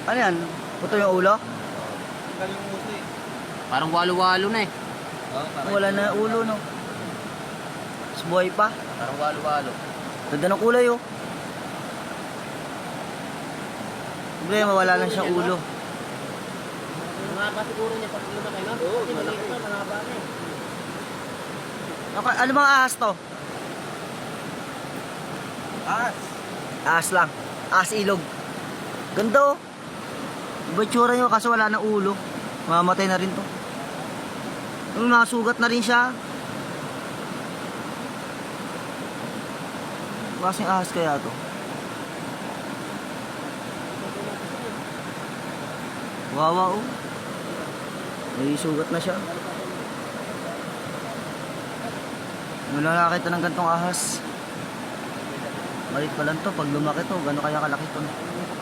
Ano yan? Puto yung ulo? Parang walo-walo na eh. Wala na ulo, no? Mas buhay pa. Parang walo-walo. Ganda ng kulay, oh. Problema, wala lang siyang ulo. Mahaba siguro niya pag lumaki, no? Oo, kasi maliit na, mahaba na eh. Ano bang ahas to? Ahas. Ahas lang. Ahas ilog. Ganda, oh. Iba itsura nyo, kaso wala na ulo. Mamamatay na rin to. Yung nasugat na rin siya. Klaseng ahas kaya to? Wawa, oh. May sugat na siya. Wala nakakita ng gantong ahas. Malit pa lang to. Pag lumaki to, gano'n kaya kalaki to.